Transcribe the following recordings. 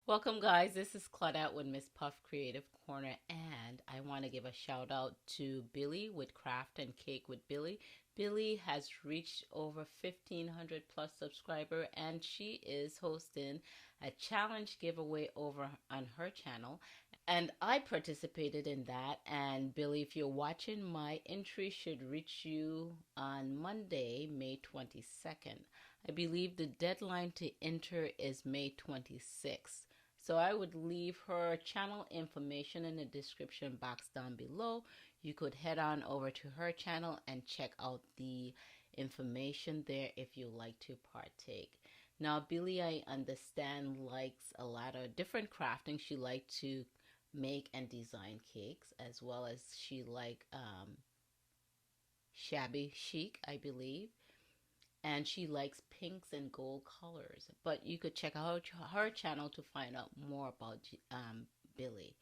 Welcome, guys. This is Claudette with MsPuff Creative Corner, and I want to give a shout out to Billie with Craft and Cake with Billie. Billie has reached over 1,500 plus subscriber, and she is hosting a challenge giveaway over on her channel. And I participated in that. And Billie, if you're watching, my entry should reach you on Monday, May 22nd. I believe the deadline to enter is May 26th. So I would leave her channel information in the description box down below. You could head on over to her channel and check out the information there if you like to partake. Now, Billie, I understand, likes a lot of different crafting. She likes to make and design cakes, as well as she like shabby chic, I believe, and she likes pinks and gold colors. But you could check out her channel to find out more about Billie.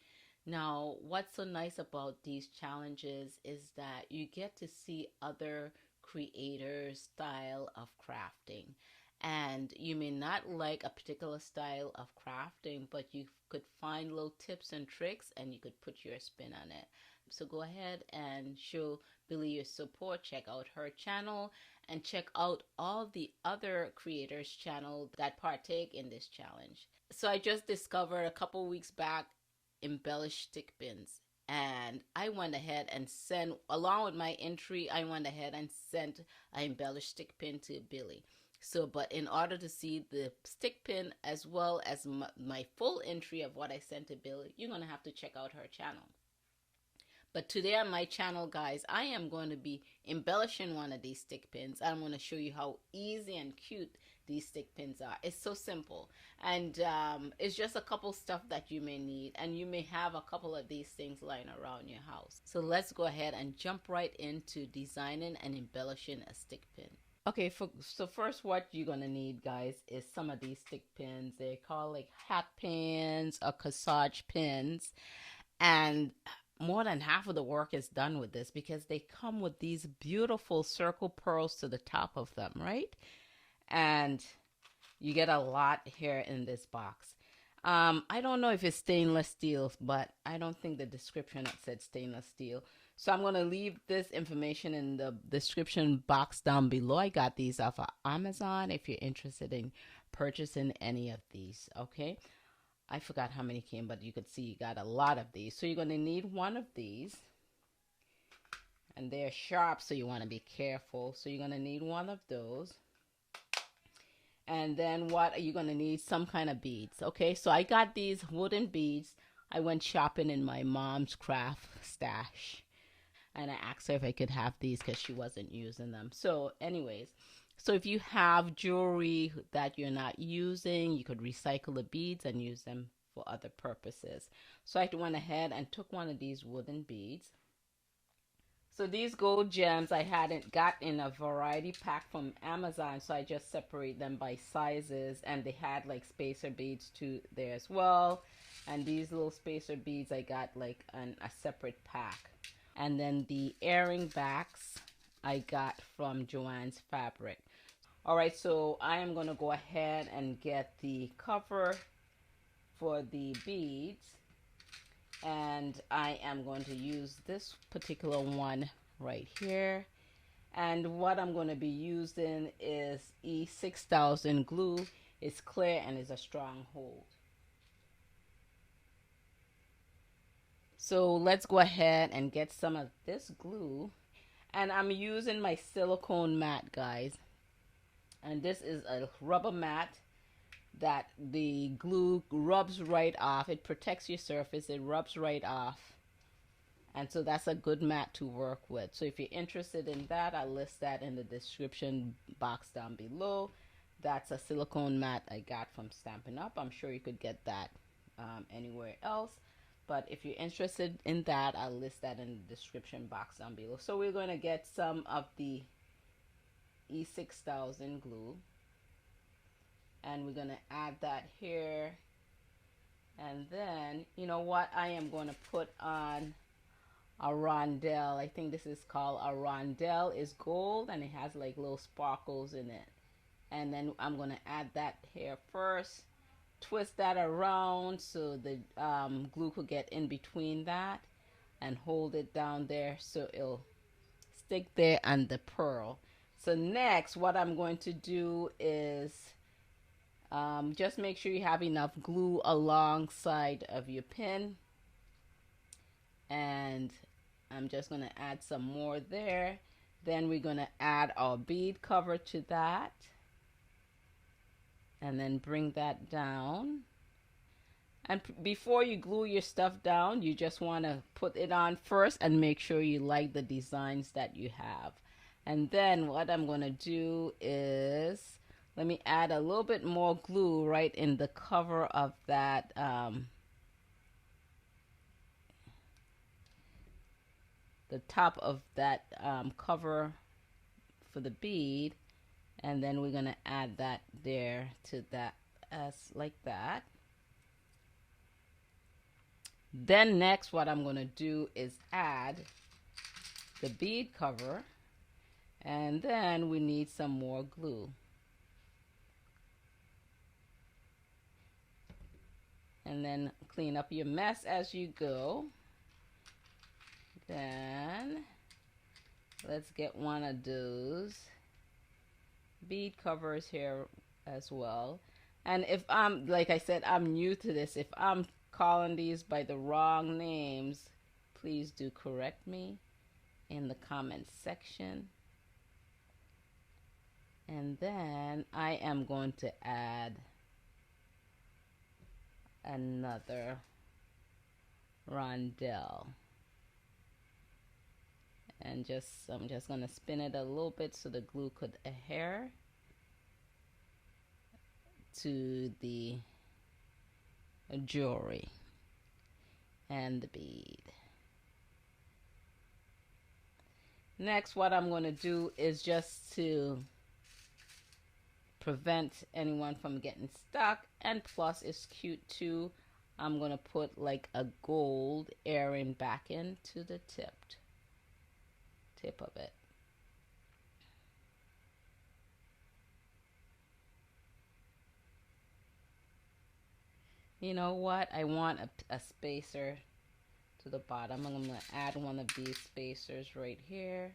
Now, what's so nice about these challenges is that you get to see other creators' style of crafting. And you may not like a particular style of crafting, but you could find little tips and tricks and you could put your spin on it. So go ahead and show Billie your support. Check out her channel and check out all the other creators' channel that partake in this challenge. So I just discovered a couple weeks back embellished stick pins, and I went ahead and sent, along with my entry, I went ahead and sent an embellished stick pin to Billie. So, but in order to see the stick pin as well as my full entry of what I sent to Billie, you're going to have to check out her channel. But today on my channel, guys, I am going to be embellishing one of these stick pins. I'm going to show you how easy and cute these stick pins are. It's so simple. And it's just a couple stuff that you may need. And you may have a couple of these things lying around your house. So let's go ahead and jump right into designing and embellishing a stick pin. Okay, so first what you're going to need, guys, is some of these stick pins. They're called like hat pins or corsage pins. And more than half of the work is done with this because they come with these beautiful circle pearls to the top of them, right? And you get a lot here in this box. I don't know if it's stainless steel, but I don't think the description said stainless steel. So I'm going to leave this information in the description box down below. I got these off of Amazon if you're interested in purchasing any of these, okay? I forgot how many came, but you could see you got a lot of these. So you're going to need one of these. And they're sharp, so you want to be careful. So you're going to need one of those. And then what are you going to need? Some kind of beads. Okay, so I got these wooden beads. I went shopping in my mom's craft stash. And I asked her if I could have these because she wasn't using them. So anyways, so if you have jewelry that you're not using, you could recycle the beads and use them for other purposes. So I went ahead and took one of these wooden beads. So these gold gems I hadn't got in a variety pack from Amazon, so I just separate them by sizes, and they had like spacer beads too there as well. And these little spacer beads I got like a separate pack. And then the earring backs I got from Joann's Fabric. Alright, so I am going to go ahead and get the cover for the beads. And I am going to use this particular one right here. And what I'm going to be using is E6000 glue. It's clear and is a strong hold. So let's go ahead and get some of this glue. And I'm using my silicone mat, guys. And this is a rubber mat that the glue rubs right off. It protects your surface. It rubs right off. And so that's a good mat to work with. So if you're interested in that, I'll list that in the description box down below. That's a silicone mat I got from Stampin' Up. I'm sure you could get that anywhere else. But if you're interested in that, I'll list that in the description box down below. So we're going to get some of the E6000 glue. And we're going to add that here. And then, you know what? I am going to put on a rondelle. I think this is called a rondelle. It's gold and it has like little sparkles in it. And then I'm going to add that here first twist that around so the glue could get in between that and hold it down there so it'll stick there and the pearl. So next what I'm going to do is just make sure you have enough glue alongside of your pin, and I'm just going to add some more there. Then we're going to add our bead cover to that and then bring that down. And before you glue your stuff down, you just want to put it on first and make sure you like the designs that you have. And then what I'm going to do is, let me add a little bit more glue right in the cover of that the top of that cover for the bead, and then we're going to add that there to that as like that. Then next what I'm going to do is add the bead cover, and then we need some more glue. And then clean up your mess as you go. Then let's get one of those bead covers here as well. And if I'm, like I said, I'm new to this, if I'm calling these by the wrong names, please do correct me in the comment section. And then I am going to add another rondelle. And I'm just going to spin it a little bit so the glue could adhere to the jewelry and the bead. Next, what I'm going to do is, just to prevent anyone from getting stuck, and plus it's cute too, I'm going to put like a gold earring back into the tip of it. You know what? I want a spacer to the bottom. I'm going to add one of these spacers right here.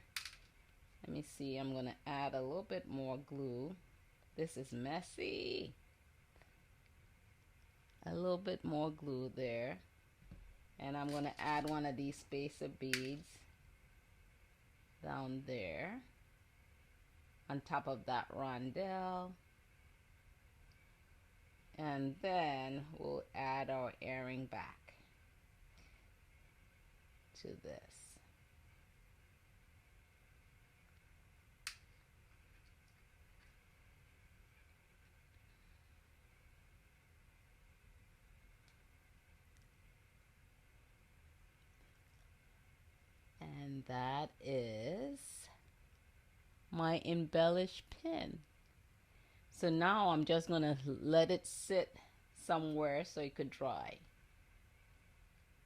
Let me see. I'm going to add a little bit more glue. This is messy. A little bit more glue there. And I'm going to add one of these spacer beads down there on top of that rondelle. And then we'll add our earring back to this. And that is my embellished pin. So now I'm just going to let it sit somewhere so it could dry.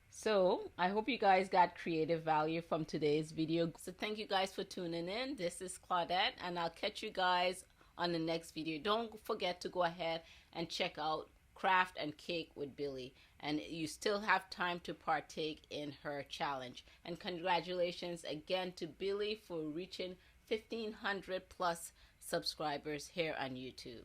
So I hope you guys got creative value from today's video. So thank you guys for tuning in. This is Claudette, and I'll catch you guys on the next video. Don't forget to go ahead and check out Craft and Cake with Billie, and you still have time to partake in her challenge. And congratulations again to Billie for reaching 1,500 plus subscribers here on YouTube.